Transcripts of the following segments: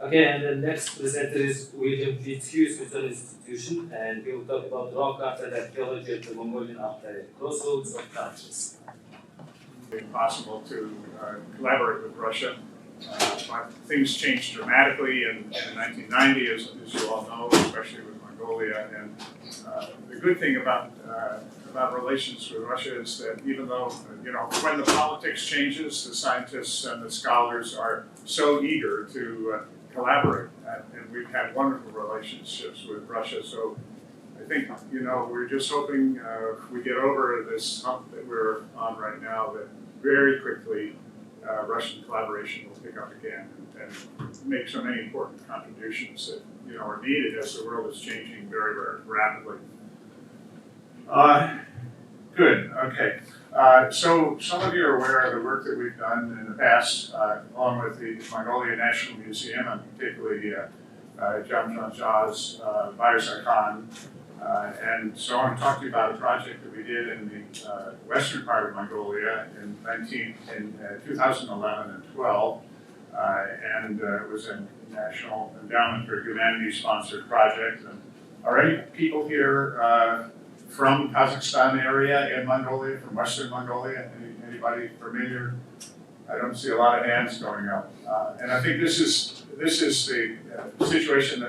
Okay, and the next presenter is William Fitzhugh, Smithsonian Institution, and he will talk about rock art and archaeology of the Mongolian Altai, Crossroads of Conscious. Impossible to collaborate with Russia. But things changed dramatically in 1990, as you all know, especially with Mongolia. And the good thing about relations with Russia is that even though, when the politics changes, the scientists and the scholars are so eager to collaborate. And we've had wonderful relationships with Russia. So I think, we're just hoping if we get over this hump that we're on right now, that very quickly Russian collaboration will pick up again and make so many important contributions that, are needed as the world is changing very, very rapidly. Good, okay. So some of you are aware of the work that we've done in the past, along with the Mongolian National Museum, and particularly Jamsranjav's Bayarsaikhany. And so I want to talk to you about a project that we did in the western part of Mongolia in 2011 and 12. And it was a National Endowment for Humanity sponsored project. And are any people here from Kazakhstan area in Mongolia, from western Mongolia? Anybody familiar? I don't see a lot of hands going up. And I think this is the situation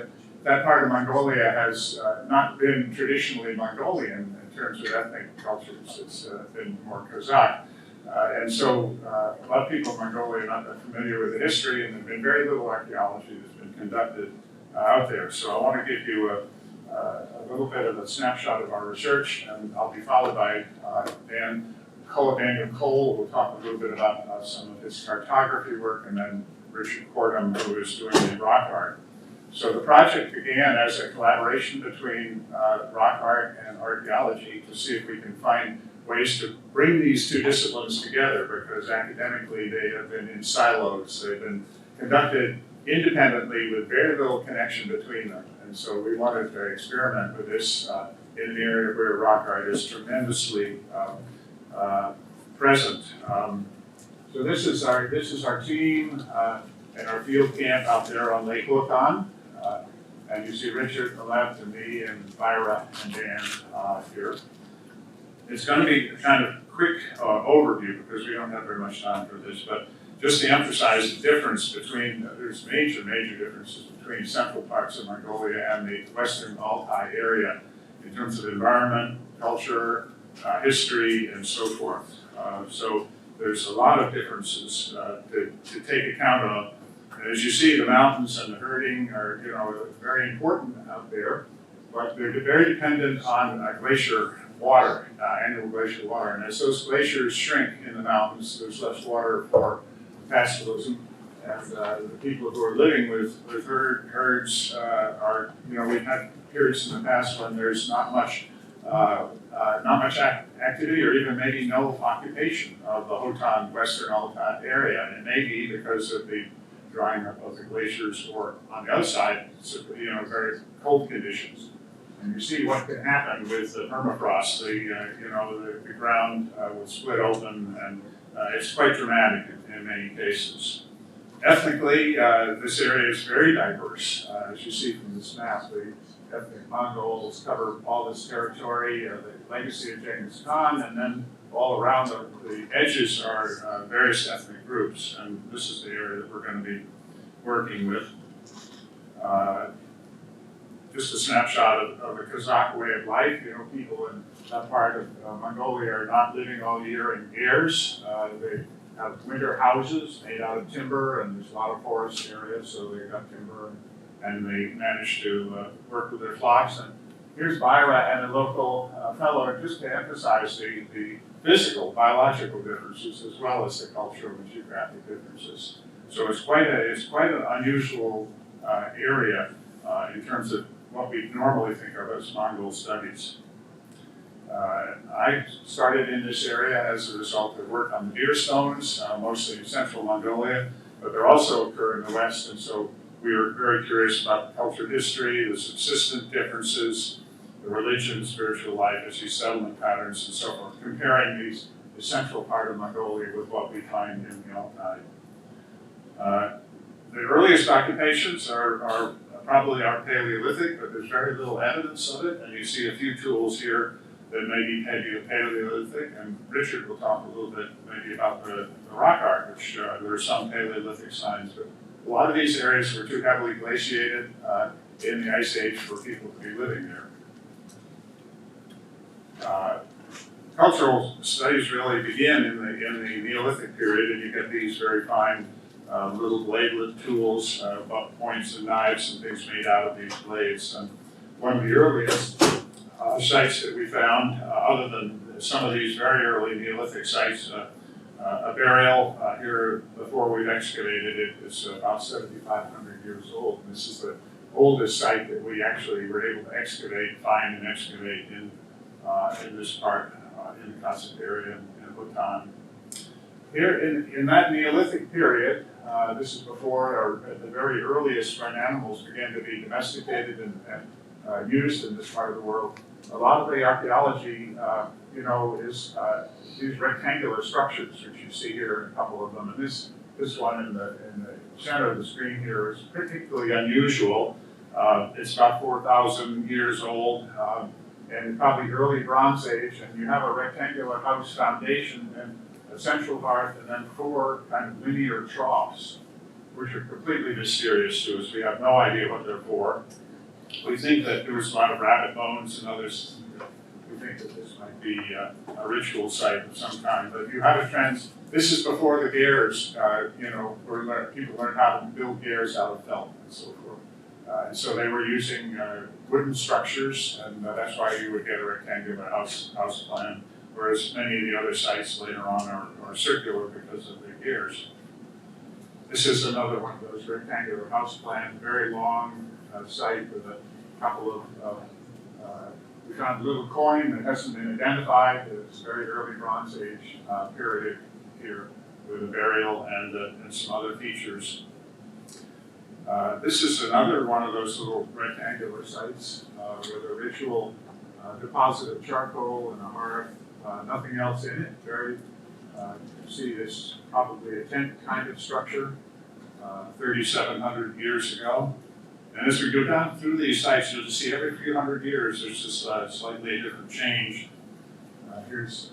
that part of Mongolia has not been traditionally Mongolian in terms of ethnic cultures. It's been more Kazakh. And so a lot of people in Mongolia are not that familiar with the history, and there's been very little archaeology that's been conducted out there. So I want to give you a little bit of a snapshot of our research, and I'll be followed by Daniel Cole, who will talk a little bit about some of his cartography work, and then Richard Kortum, who is doing the rock art. So the project began as a collaboration between rock art and archaeology to see if we can find ways to bring these two disciplines together, because academically they have been in silos. They've been conducted independently with very little connection between them. And so we wanted to experiment with this in an area where rock art is tremendously present. So this is our team and our field camp out there on Lake Lukan. And you see Richard, the left, and me, and Byra and Dan here. It's going to be a kind of quick overview because we don't have very much time for this, but just to emphasize the difference between, there's major differences between central parts of Mongolia and the western Altai area in terms of environment, culture, history, and so forth. So there's a lot of differences to take account of. And as you see, the mountains and the herding are, very important out there, but they're very dependent on glacier water, annual glacial water. And as those glaciers shrink in the mountains, there's less water for pastoralism. And the people who are living with herds are, we've had periods in the past when there's not much activity or even maybe no occupation of the Hotan Western Altai area. And it may be because of the drying up of the glaciers, or on the other side, very cold conditions. And you see what can happen with the permafrost. The ground will split open, and it's quite dramatic in many cases. Ethnically, this area is very diverse. As you see from this map, the ethnic Mongols cover all this territory, the legacy of Genghis Khan, and then all around the edges are various ethnic groups, and this is the area that we're going to be working with. Just a snapshot of the Kazakh way of life. People in that part of Mongolia are not living all year in airs. They have winter houses made out of timber, and there's a lot of forest areas, so they've got timber, and they manage to work with their flocks. And here's Byra and a local fellow, just to emphasize the physical, biological differences as well as the cultural and geographic differences. So it's quite an unusual area in terms of what we normally think of as Mongol studies. I started in this area as a result of work on the deer stones, mostly in central Mongolia, but they also occur in the west, and so we were very curious about the culture history, the subsistent differences, the religion, spiritual life, as these settlement patterns, and so forth, comparing the central part of Mongolia with what we find in the Altai. The earliest occupations are probably our Paleolithic, but there's very little evidence of it, and you see a few tools here that may be Paleolithic, and Richard will talk a little bit maybe about the rock art, which there are some Paleolithic signs, but a lot of these areas were too heavily glaciated in the Ice Age for people to be living there. Cultural studies really begin in the Neolithic period, and you get these very fine little bladelet tools, points and knives and things made out of these blades. And one of the earliest sites that we found, other than some of these very early Neolithic sites, a burial here before we've excavated it is about 7,500 years old. And this is the oldest site that we actually were able to find and excavate in this part, in the Kazakh area in Bhutan. Here in that Neolithic period, this is before or at the very earliest when animals began to be domesticated and used in this part of the world. A lot of the archaeology, is these rectangular structures, which you see here, a couple of them, and this one in the center of the screen here is particularly unusual. It's about 4,000 years old, and probably early Bronze Age, and you have a rectangular house foundation and a central hearth, and then 4 kind of linear troughs, which are completely mysterious to us. We have no idea what they're for. We think that there was a lot of rabbit bones and others. We think that this might be a ritual site of some kind. But you have a trend. This is before the gears, where people learned how to build gears out of felt and so forth. And so they were using wooden structures, and that's why you would get a rectangular house plan. Whereas many of the other sites later on are circular because of the gears. This is another one of those rectangular house plans, very long site with a couple of, we found a little coin that hasn't been identified. It's very early Bronze Age period here with a burial and some other features. This is another one of those little rectangular sites with a ritual deposit of charcoal and a hearth. Nothing else in it. You can see this probably a tent kind of structure, 3,700 years ago. And as we go down through these sites, you'll see every few hundred years there's this slightly different change. Here's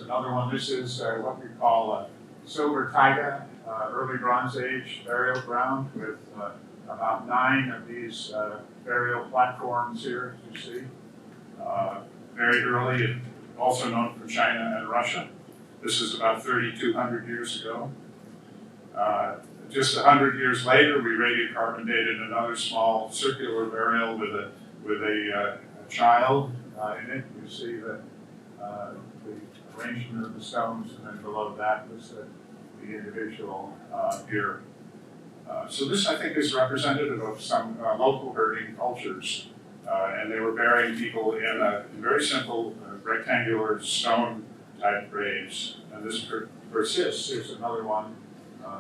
another one. This is what we call a silver taiga, early Bronze Age burial ground with about 9 of these burial platforms here, as you see. Very early, also known from China and Russia. This is about 3,200 years ago. Just 100 years later, we radiocarbon dated another small circular burial with a child in it. You see the arrangement of the stones, and then below that was the individual here. So this, I think, is representative of some local herding cultures. And they were burying people in very simple rectangular stone type graves. And this persists. Here's another one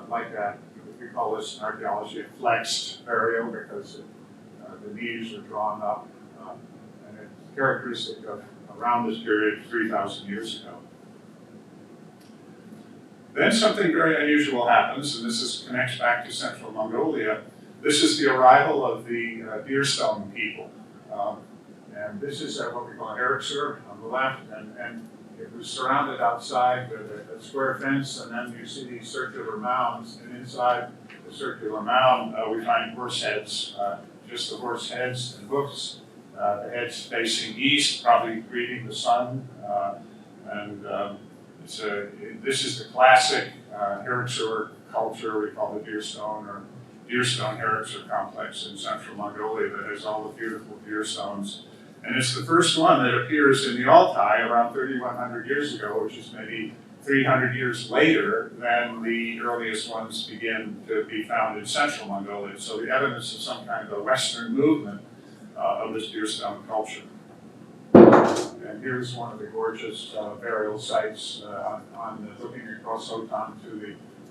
like that. We call this in archaeology a flexed burial because the knees are drawn up. And it's characteristic of around this period 3,000 years ago. Then something very unusual happens, and this connects back to central Mongolia. This is the arrival of the Deerstone people. And this is what we call an Eriksur on the left, and it was surrounded outside with a square fence, and then you see these circular mounds, and inside the circular mound we find horse heads, just the horse heads and hoofs, the heads facing east, probably greeting the sun, this is the classic Eriksur culture. We call it Deerstone or Deerstone Eriksur complex in central Mongolia that has all the beautiful deer stones. And it's the first one that appears in the Altai around 3,100 years ago, which is maybe 300 years later than the earliest ones begin to be found in central Mongolia. So the evidence of some kind of a Western movement of this Deerstone culture. And here's one of the gorgeous burial sites looking across Khotan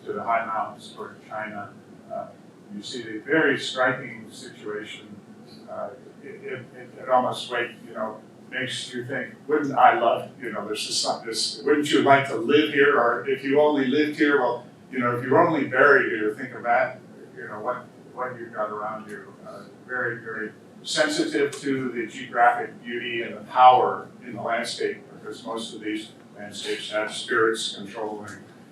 to the high mountains toward China. You see the very striking situation. It almost makes you think, wouldn't I love, this, wouldn't you like to live here? Or if you only lived here, well, if you were only buried here, think of that. what you've got around you. Very, very sensitive to the geographic beauty and the power in the landscape, because most of these landscapes have spirits controlling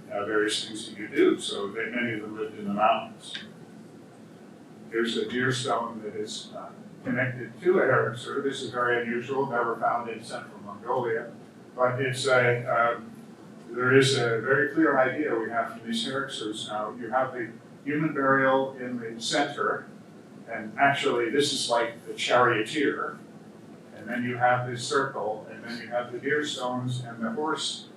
various things that you do. So many of them lived in the mountains. Here's a deer stone that is connected to a herixer. This is very unusual, never found in central Mongolia, but it's there is a very clear idea we have from these herixers. Now, you have the human burial in the center, and actually this is like the charioteer, and then you have this circle, and then you have the deer stones and the horse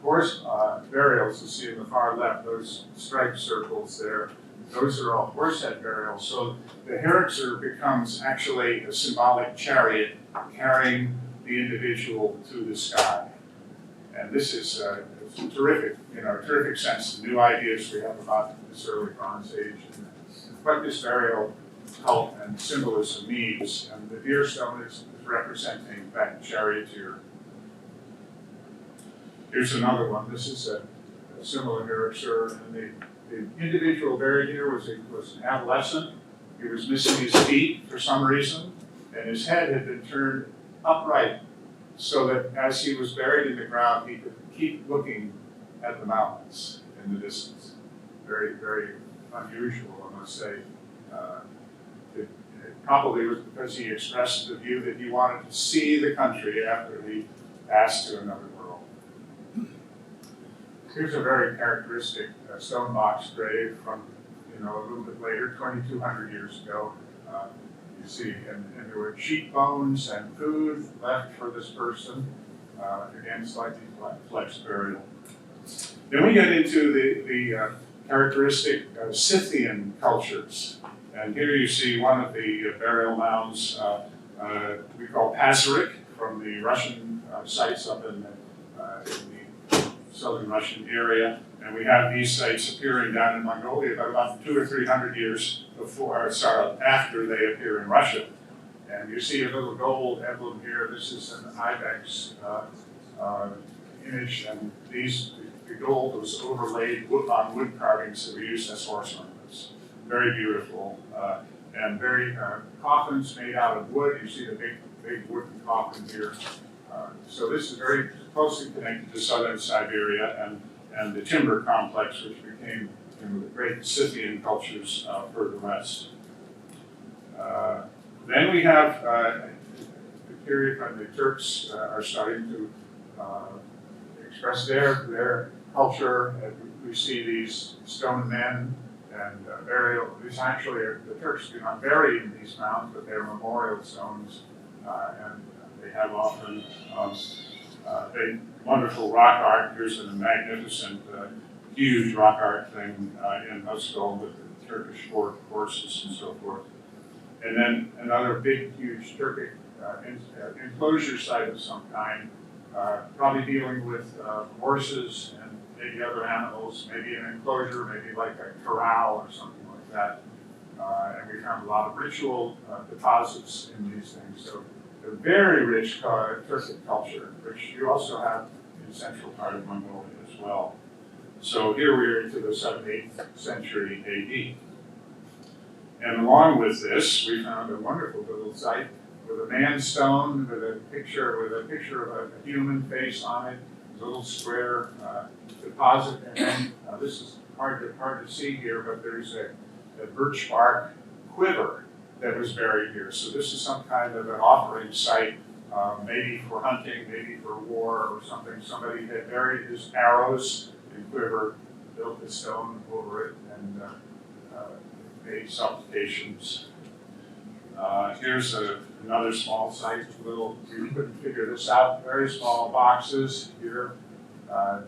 burials you see in the far left, those striped circles there. Those are all horsehead burials. So the herixer becomes actually a symbolic chariot carrying the individual to the sky. And this is terrific, terrific sense of new ideas we have about this early Bronze Age and what this burial cult and symbolism means. And the deer stone is representing that charioteer. Here's another one. This is a similar herixer, and the individual buried here was an adolescent. He was missing his feet for some reason, and his head had been turned upright so that as he was buried in the ground, he could keep looking at the mountains in the distance. Very, very unusual, I must say. It probably was because he expressed the view that he wanted to see the country after he passed to another world. Here's a very characteristic stone box grave from, a little bit later, 2,200 years ago. You see, and there were cheekbones and food left for this person. Again, slightly flex burial. Then we get into the characteristic Scythian cultures. And here you see one of the burial mounds we call Pazyryk from the Russian sites up in the southern Russian area. And we have these sites appearing down in Mongolia about 200 or 300 years after they appear in Russia. And you see a little gold emblem here. This is an ibex image, and the gold was overlaid on wood carvings that were used as horse ornaments. Very beautiful, and very coffins made out of wood. You see the big wooden coffin here. So this is very closely connected to southern Siberia and the timber complex, which became the great Scythian cultures further west. Then we have a period when the Turks are starting to express their culture. We see these stone men and burial. These actually the Turks do not bury in these mounds, but they're memorial stones, and they have often wonderful rock art. Here's a magnificent, huge rock art thing in Moscow with the Turkish horses and so forth. And then another big, huge Turkic enclosure site of some kind, probably dealing with horses and maybe other animals, maybe an enclosure, maybe like a corral or something like that. And we found a lot of ritual deposits in these things. So a very rich Turkic culture, which you also have in the central part of Mongolia as well. So here we are into the 7th, 8th century AD. And along with this, we found a wonderful little site with a man stone with a picture of a human face on it, a little square deposit. And then this is hard to see here, but there's a birch bark quiver that was buried here. So this is some kind of an offering site, maybe for hunting, maybe for war or something. Somebody had buried his arrows in quiver, built a stone over it, and made supplications. Here's another small site, you couldn't figure this out. Very small boxes here,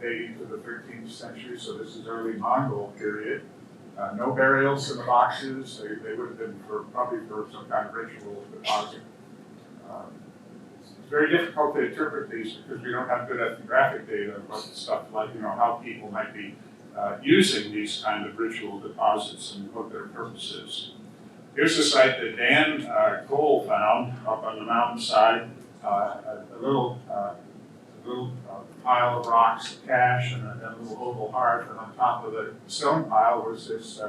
dating to the 13th century, so this is early Mongol period. No burials in the boxes. They would have been probably for some kind of ritual deposit. It's very difficult to interpret these because we don't have good ethnographic data about stuff like, how people might be using these kind of ritual deposits and what their purpose is. Here's a site that Dan Cole found up on the mountainside, a little pile of rocks, cache, and a little oval hearth, and on top of the stone pile was this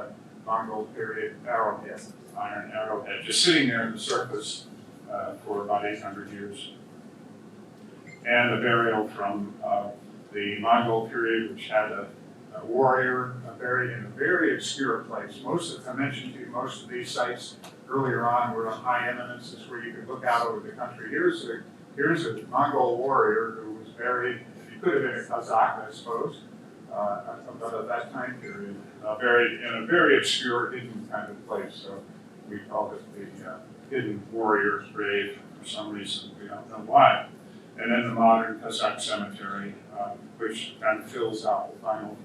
Mongol period arrowhead, iron arrowhead, just sitting there on the surface for about 800 years. And a burial from the Mongol period, which had a warrior buried in a very obscure place. I mentioned to you, most of these sites earlier on were on high eminences where you could look out over the country. Here's a Mongol warrior who was buried. He could have been a Kazakh, I suppose, but at that time period, buried in a very obscure, hidden kind of place. So we call it the hidden warrior's grave for some reason. We don't know why. And then the modern Kazakh cemetery, which kind of fills out the final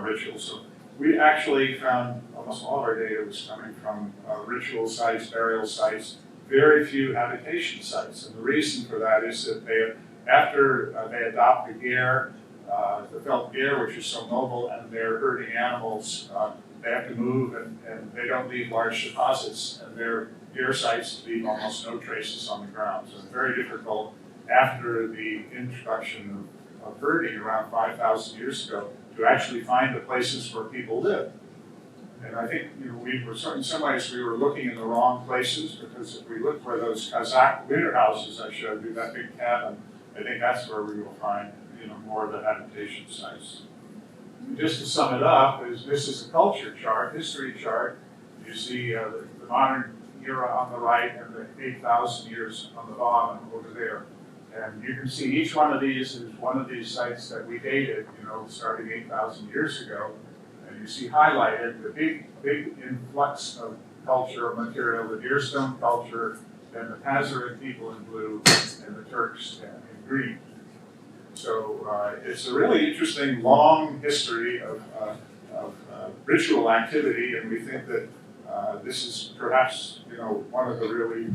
ritual. So we actually found almost all of our data was coming from ritual sites, burial sites, very few habitation sites. And the reason for that is that after they adopt the ger, the felt ger, which is so mobile, and they're herding animals, they have to move and they don't leave large deposits, and their ger sites leave almost no traces on the ground. So it's very difficult after the introduction of herding around 5,000 years ago to actually find the places where people live. And I think in some ways we were looking in the wrong places, because if we look where those Kazakh winter houses I showed you, that big cabin, I think that's where we will find more of the habitation sites. Just to sum it up, this is a culture chart, history chart. You see the modern era on the right and the 8,000 years on the bottom over there. And you can see each one of these is one of these sites that we dated, starting 8,000 years ago. And you see highlighted the big influx of culture material, the Deerstone culture, then the Pazarin people in blue, and the Turks in green. So it's a really interesting, long history of ritual activity, and we think that this is perhaps one of the really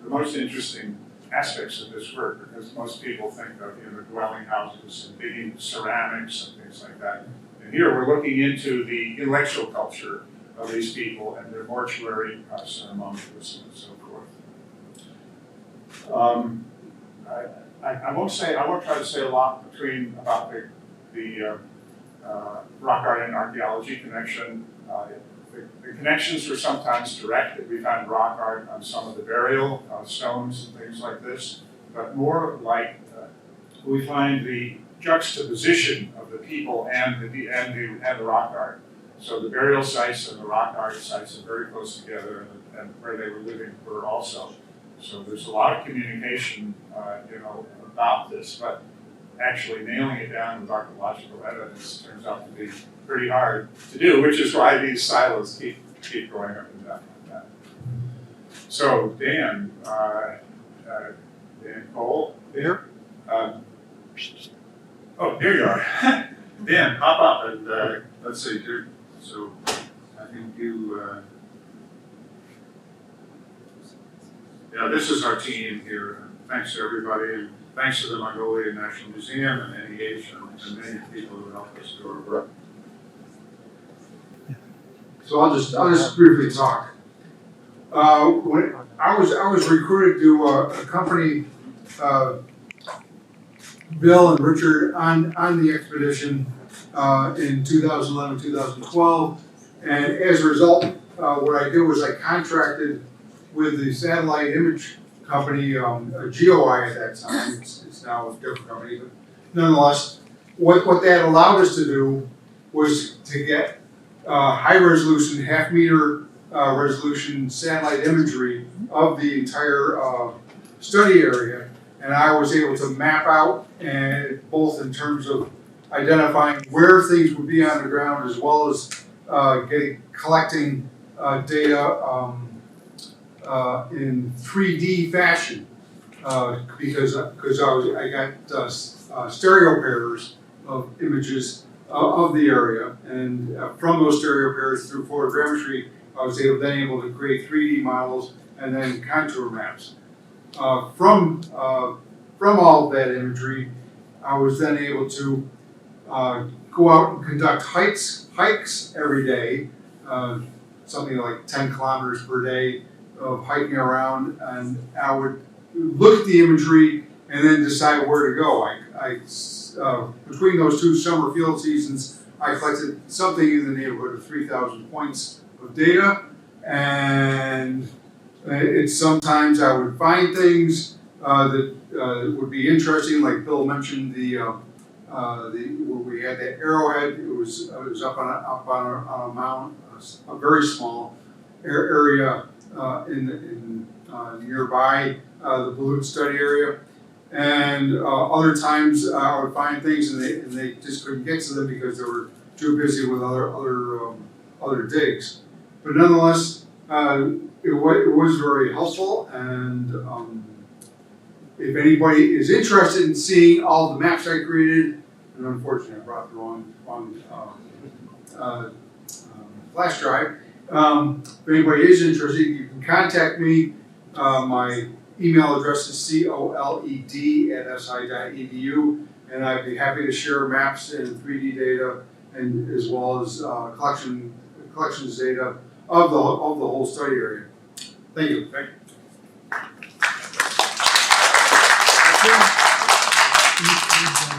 the most interesting aspects of this work, because most people think of dwelling houses and digging ceramics and things like that. And here we're looking into the intellectual culture of these people and their mortuary ceremonialism and so forth. I won't try to say a lot about the rock art and archaeology connection. The connections were sometimes direct. We found rock art on some of the burial stones and things like this, but more like we find the juxtaposition of the people and the rock art. So the burial sites and the rock art sites are very close together, and where they were living were also. So there's a lot of communication, about this, but actually nailing it down with archaeological evidence turns out to be pretty hard to do, which is why these silos keep going up and down like that. So Dan Cole, there. Oh, here you are. Dan, hop up and let's see. So I think you. This is our team here. Thanks to everybody, and thanks to the Mongolian National Museum and NEH and many people who helped us do our work. So I'll just briefly talk. When I was recruited to accompany Bill and Richard on the expedition in 2011, 2012, and as a result, what I did was I contracted with the satellite image company, GeoEye at that time. It's now a different company, but nonetheless, what that allowed us to do was to get high resolution, half-meter resolution satellite imagery of the entire study area, and I was able to map out, and both in terms of identifying where things would be on the ground, as well as collecting data in 3D fashion, because I got stereo pairs of images of the area, and from those stereo pairs through photogrammetry, I was able to create 3D models and then contour maps. From all of that imagery, I was then able to go out and conduct hikes every day, something like 10 kilometers per day of hiking around, and I would look at the imagery and then decide where to go. Between those two summer field seasons, I collected something in the neighborhood of 3,000 points of data, and it's sometimes I would find things that would be interesting, like Bill mentioned where we had that arrowhead. It was up on a mountain, a very small area in nearby the balloon study area. And other times I would find things and they just couldn't get to them because they were too busy with other digs. But nonetheless, it was very helpful, and if anybody is interested in seeing all the maps I created, and unfortunately I brought the wrong flash drive. If anybody is interested, you can contact me. My email address is coled@si.edu, and I'd be happy to share maps and 3D data, and as well as collections data of the whole study area. Thank you. Thank you.